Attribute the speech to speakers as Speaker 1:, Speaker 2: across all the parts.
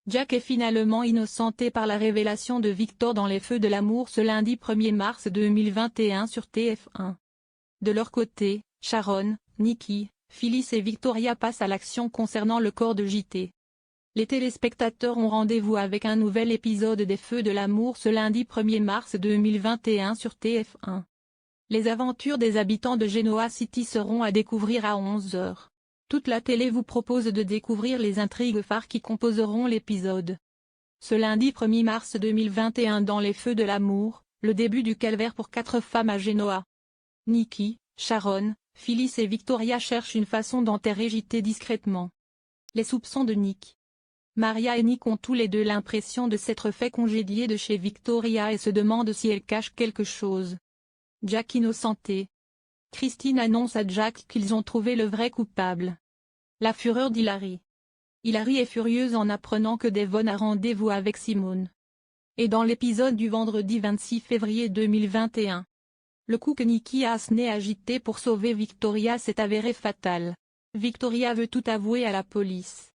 Speaker 1: Jack est finalement innocenté par la révélation de Victor dans Les Feux de l'amour ce lundi 1er mars 2021 sur TF1. De leur côté, Sharon, Nikki, Phyllis et Victoria passent à l'action concernant le corps de JT. Les téléspectateurs ont rendez-vous avec un nouvel épisode des Feux de l'amour ce lundi 1er mars 2021 sur TF1. Les aventures des habitants de Genoa City seront à découvrir à 11h. Toute la télé vous propose de découvrir les intrigues phares qui composeront l'épisode. Ce lundi 1er mars 2021 dans Les Feux de l'amour, le début du calvaire pour 4 femmes à Genoa. Nikki, Sharon, Phyllis et Victoria cherchent une façon d'enterrer JT discrètement. Les soupçons de Nick. Maria et Nick ont tous les deux l'impression de s'être fait congédier de chez Victoria et se demandent si elle cache quelque chose. Jack innocenté. Christine annonce à Jack qu'ils ont trouvé le vrai coupable. La fureur d'Hilary. Hilary est furieuse en apprenant que Devon a rendez-vous avec Simone. Et dans l'épisode du vendredi 26 février 2021. Le coup que Nikki a asséné à JT pour sauver Victoria s'est avéré fatal. Victoria veut tout avouer à la police.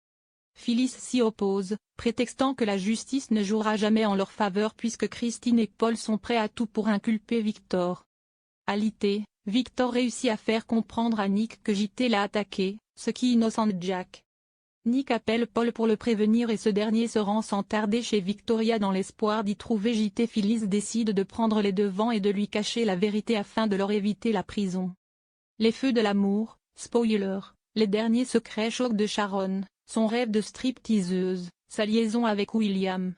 Speaker 1: Phyllis s'y oppose, prétextant que la justice ne jouera jamais en leur faveur puisque Christine et Paul sont prêts à tout pour inculper Victor. Alité, Victor réussit à faire comprendre à Nick que JT l'a attaqué, ce qui innocente Jack. Nick appelle Paul pour le prévenir et ce dernier se rend sans tarder chez Victoria dans l'espoir d'y trouver JT. Phyllis décide de prendre les devants et de lui cacher la vérité afin de leur éviter la prison. Les Feux de l'amour, spoiler, les derniers secrets chocs de Sharon, son rêve de stripteaseuse, sa liaison avec William.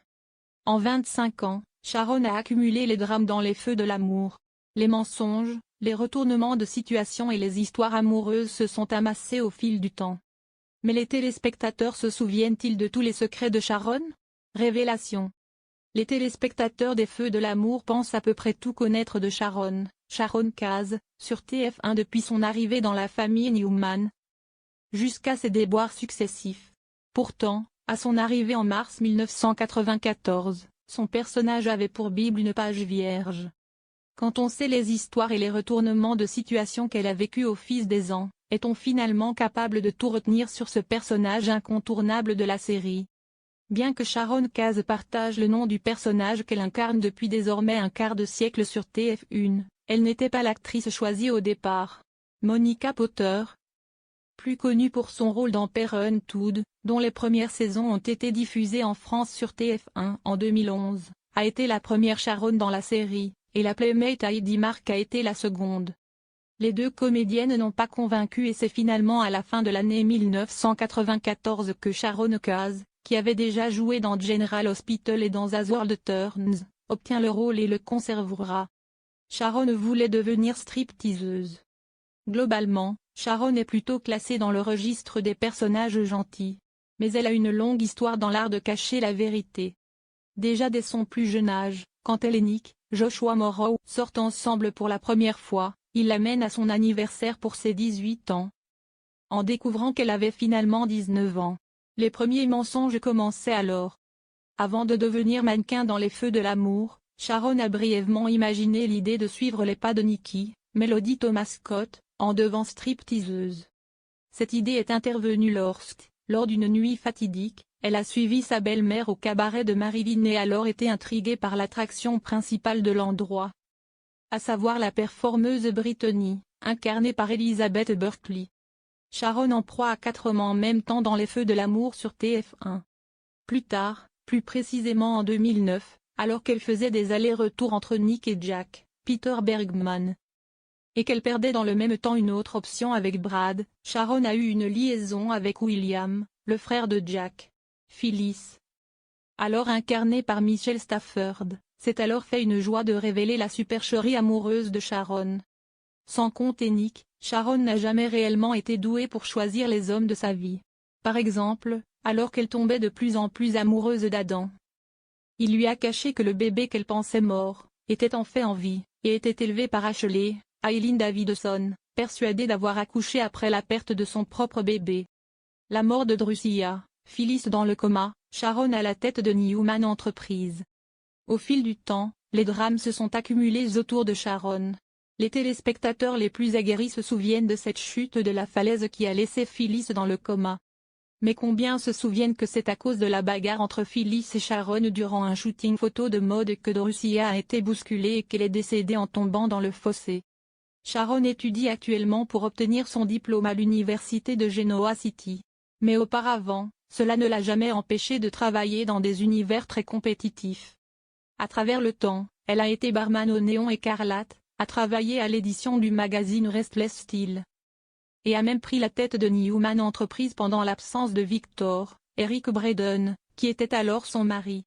Speaker 1: En 25 ans, Sharon a accumulé les drames dans Les Feux de l'amour. Les mensonges, les retournements de situation et les histoires amoureuses se sont amassés au fil du temps. Mais les téléspectateurs se souviennent-ils de tous les secrets de Sharon? Révélation. Les téléspectateurs des Feux de l'amour pensent à peu près tout connaître de Sharon Case, sur TF1 depuis son arrivée dans la famille Newman, jusqu'à ses déboires successifs. Pourtant, à son arrivée en mars 1994, son personnage avait pour Bible une page vierge. Quand on sait les histoires et les retournements de situation qu'elle a vécus au fil des ans, est-on finalement capable de tout retenir sur ce personnage incontournable de la série? Bien que Sharon Case partage le nom du personnage qu'elle incarne depuis désormais un quart de siècle sur TF1, elle n'était pas l'actrice choisie au départ. Monica Potter, plus connue pour son rôle dans Parenthood, dont les premières saisons ont été diffusées en France sur TF1 en 2011, a été la première Sharon dans la série, et la playmate Heidi Mark a été la seconde. Les deux comédiennes n'ont pas convaincu et c'est finalement à la fin de l'année 1994 que Sharon Case, qui avait déjà joué dans General Hospital et dans As World Turns, obtient le rôle et le conservera. Sharon voulait devenir stripteaseuse. Globalement, Sharon est plutôt classée dans le registre des personnages gentils. Mais elle a une longue histoire dans l'art de cacher la vérité. Déjà dès son plus jeune âge, quand elle et Nick, Joshua Morrow, sortent ensemble pour la première fois, il l'amène à son anniversaire pour ses 18 ans. En découvrant qu'elle avait finalement 19 ans, les premiers mensonges commençaient alors. Avant de devenir mannequin dans Les Feux de l'amour, Sharon a brièvement imaginé l'idée de suivre les pas de Nikki, Melody Thomas Scott, en devenant stripteaseuse. Cette idée est intervenue lors d'une nuit fatidique, elle a suivi sa belle-mère au cabaret de Marilyn et alors été intriguée par l'attraction principale de l'endroit, à savoir la performeuse Brittany, incarnée par Elizabeth Berkley. Sharon en proie à 4 hommes en même temps dans Les Feux de l'amour sur TF1. Plus tard, plus précisément en 2009, alors qu'elle faisait des allers-retours entre Nick et Jack, Peter Bergman, et qu'elle perdait dans le même temps une autre option avec Brad, Sharon a eu une liaison avec William, le frère de Jack. Phyllis, alors incarnée par Michelle Stafford, s'est alors fait une joie de révéler la supercherie amoureuse de Sharon. Sans compter Nick, Sharon n'a jamais réellement été douée pour choisir les hommes de sa vie. Par exemple, alors qu'elle tombait de plus en plus amoureuse d'Adam, il lui a caché que le bébé qu'elle pensait mort, était en fait en vie, et était élevé par Ashley, Eileen Davidson, persuadée d'avoir accouché après la perte de son propre bébé. La mort de Drusilla, Phyllis dans le coma, Sharon à la tête de Newman Entreprise. Au fil du temps, les drames se sont accumulés autour de Sharon. Les téléspectateurs les plus aguerris se souviennent de cette chute de la falaise qui a laissé Phyllis dans le coma. Mais combien se souviennent que c'est à cause de la bagarre entre Phyllis et Sharon durant un shooting photo de mode que Dorussia a été bousculée et qu'elle est décédée en tombant dans le fossé. Sharon étudie actuellement pour obtenir son diplôme à l'université de Genoa City. Mais auparavant, cela ne l'a jamais empêchée de travailler dans des univers très compétitifs. À travers le temps, elle a été barman au Néon Écarlate, a travaillé à l'édition du magazine Restless Steel. Et a même pris la tête de Newman Entreprise pendant l'absence de Victor, Eric Braeden, qui était alors son mari.